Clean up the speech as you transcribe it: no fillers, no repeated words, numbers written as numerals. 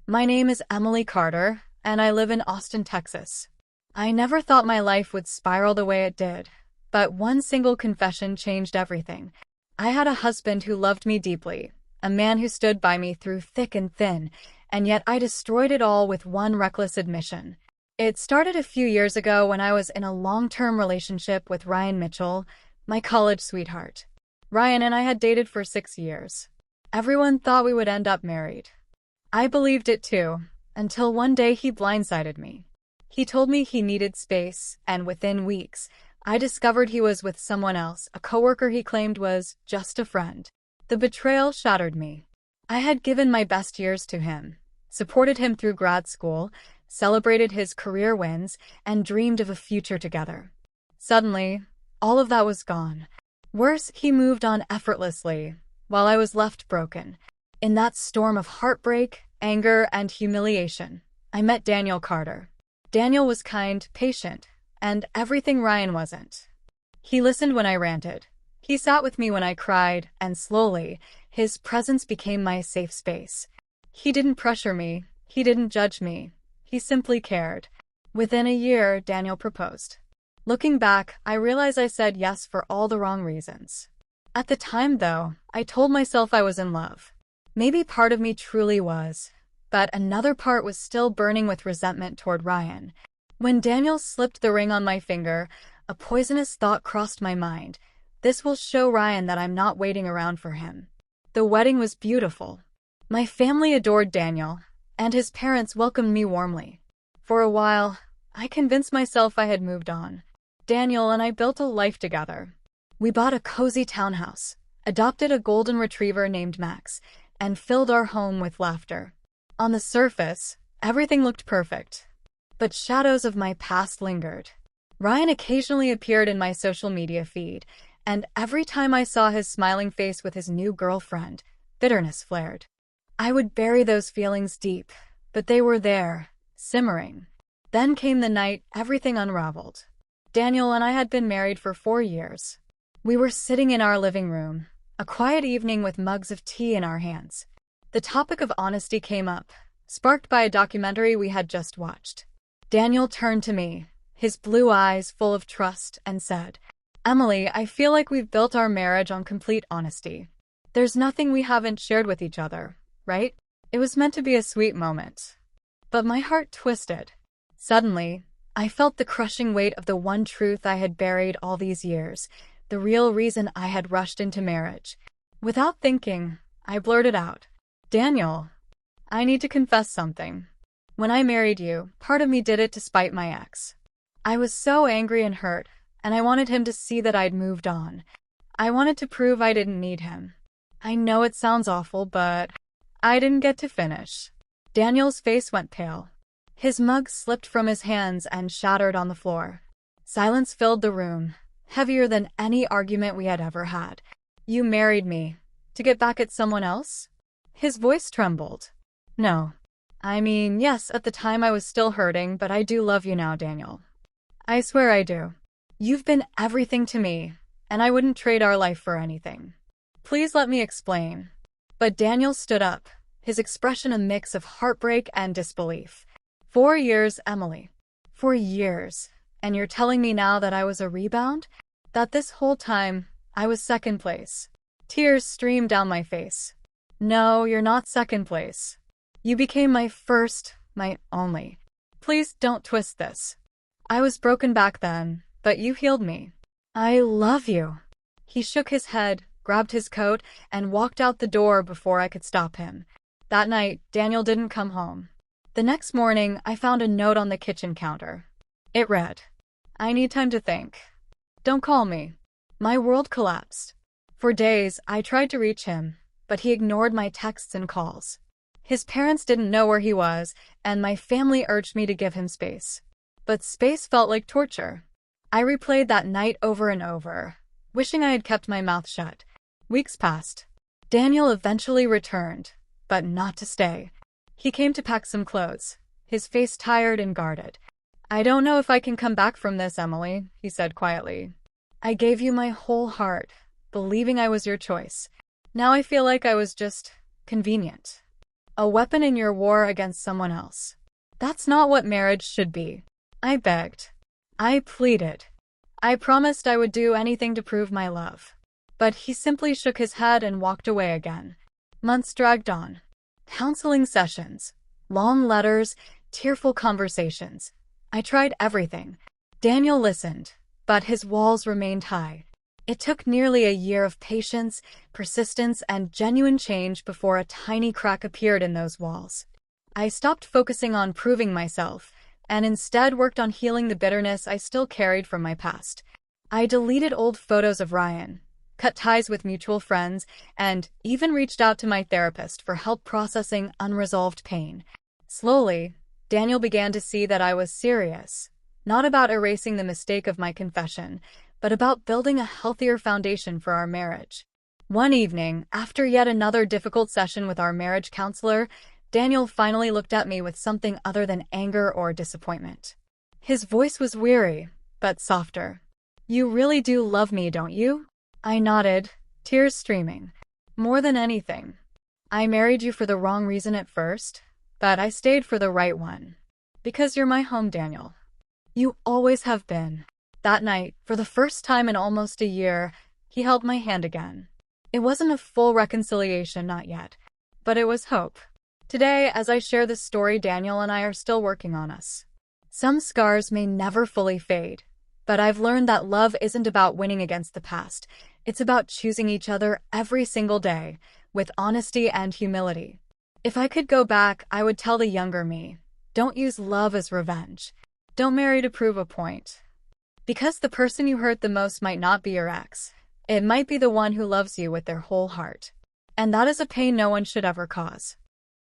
My name is Emily Carter, and I live in Austin, Texas. I never thought my life would spiral the way it did, but one single confession changed everything. I had a husband who loved me deeply, a man who stood by me through thick and thin, and yet I destroyed it all with one reckless admission. It started a few years ago when I was in a long-term relationship with Ryan Mitchell, my college sweetheart. Ryan and I had dated for 6 years. Everyone thought we would end up married. I believed it too, until one day he blindsided me. He told me he needed space, and within weeks, I discovered he was with someone else, a coworker he claimed was just a friend. The betrayal shattered me. I had given my best years to him, supported him through grad school, celebrated his career wins, and dreamed of a future together. Suddenly, all of that was gone. Worse, he moved on effortlessly, while I was left broken. In that storm of heartbreak, anger, and humiliation, I met Daniel Carter. Daniel was kind, patient, and everything Ryan wasn't. He listened when I ranted. He sat with me when I cried, and slowly, his presence became my safe space. He didn't pressure me. He didn't judge me. He simply cared. Within a year, Daniel proposed. Looking back, I realize I said yes for all the wrong reasons. At the time, though, I told myself I was in love. Maybe part of me truly was, but another part was still burning with resentment toward Ryan. When Daniel slipped the ring on my finger, a poisonous thought crossed my mind. This will show Ryan that I'm not waiting around for him. The wedding was beautiful. My family adored Daniel, and his parents welcomed me warmly. For a while, I convinced myself I had moved on. Daniel and I built a life together. We bought a cozy townhouse, adopted a golden retriever named Max, and filled our home with laughter. On the surface, everything looked perfect, but shadows of my past lingered. Ryan occasionally appeared in my social media feed, and every time I saw his smiling face with his new girlfriend, bitterness flared. I would bury those feelings deep, but they were there, simmering. Then came the night everything unraveled. Daniel and I had been married for 4 years. We were sitting in our living room, a quiet evening with mugs of tea in our hands. The topic of honesty came up, sparked by a documentary we had just watched. Daniel turned to me, his blue eyes full of trust, and said, "Emily, I feel like we've built our marriage on complete honesty. There's nothing we haven't shared with each other, right?" It was meant to be a sweet moment. But my heart twisted. Suddenly, I felt the crushing weight of the one truth I had buried all these years, the real reason I had rushed into marriage. Without thinking, I blurted out, "Daniel, I need to confess something. When I married you, part of me did it to spite my ex. I was so angry and hurt, and I wanted him to see that I'd moved on. I wanted to prove I didn't need him. I know it sounds awful, but I didn't get to finish." Daniel's face went pale. His mug slipped from his hands and shattered on the floor. Silence filled the room, heavier than any argument we had ever had. "You married me to get back at someone else?" His voice trembled. "No. I mean, yes, at the time I was still hurting, but I do love you now, Daniel. I swear I do. You've been everything to me, and I wouldn't trade our life for anything. Please let me explain." But Daniel stood up, his expression a mix of heartbreak and disbelief. 4 years, Emily. 4 years. And you're telling me now that I was a rebound? That this whole time, I was second place? Tears streamed down my face. "No, you're not second place. You became my first, my only. Please don't twist this. I was broken back then, but you healed me. I love you." He shook his head, grabbed his coat, and walked out the door before I could stop him. That night, Daniel didn't come home. The next morning, I found a note on the kitchen counter. It read, "I need time to think. Don't call me." My world collapsed. For days, I tried to reach him, but he ignored my texts and calls. His parents didn't know where he was, and my family urged me to give him space. But space felt like torture. I replayed that night over and over, wishing I had kept my mouth shut. Weeks passed. Daniel eventually returned, but not to stay. He came to pack some clothes, his face tired and guarded. "I don't know if I can come back from this, Emily," he said quietly. "I gave you my whole heart, believing I was your choice. Now I feel like I was just convenient." a weapon in your war against someone else. That's not what marriage should be. I begged. I pleaded. I promised I would do anything to prove my love. But he simply shook his head and walked away again. Months dragged on. Counseling sessions, long letters, tearful conversations. I tried everything. Daniel listened, but his walls remained high. It took nearly a year of patience, persistence, and genuine change before a tiny crack appeared in those walls. I stopped focusing on proving myself, and instead worked on healing the bitterness I still carried from my past. I deleted old photos of Ryan, cut ties with mutual friends, and even reached out to my therapist for help processing unresolved pain. Slowly, Daniel began to see that I was serious, not about erasing the mistake of my confession, but about building a healthier foundation for our marriage. One evening, after yet another difficult session with our marriage counselor, Daniel finally looked at me with something other than anger or disappointment. His voice was weary, but softer. "You really do love me, don't you?" I nodded, tears streaming. "More than anything. I married you for the wrong reason at first, but I stayed for the right one. Because you're my home, Daniel. You always have been." That night, for the first time in almost a year, he held my hand again. It wasn't a full reconciliation, not yet, but it was hope. Today, as I share this story, Daniel and I are still working on us. Some scars may never fully fade, but I've learned that love isn't about winning against the past. It's about choosing each other every single day, with honesty and humility. If I could go back, I would tell the younger me, don't use love as revenge. Don't marry to prove a point. Because the person you hurt the most might not be your ex. It might be the one who loves you with their whole heart. And that is a pain no one should ever cause.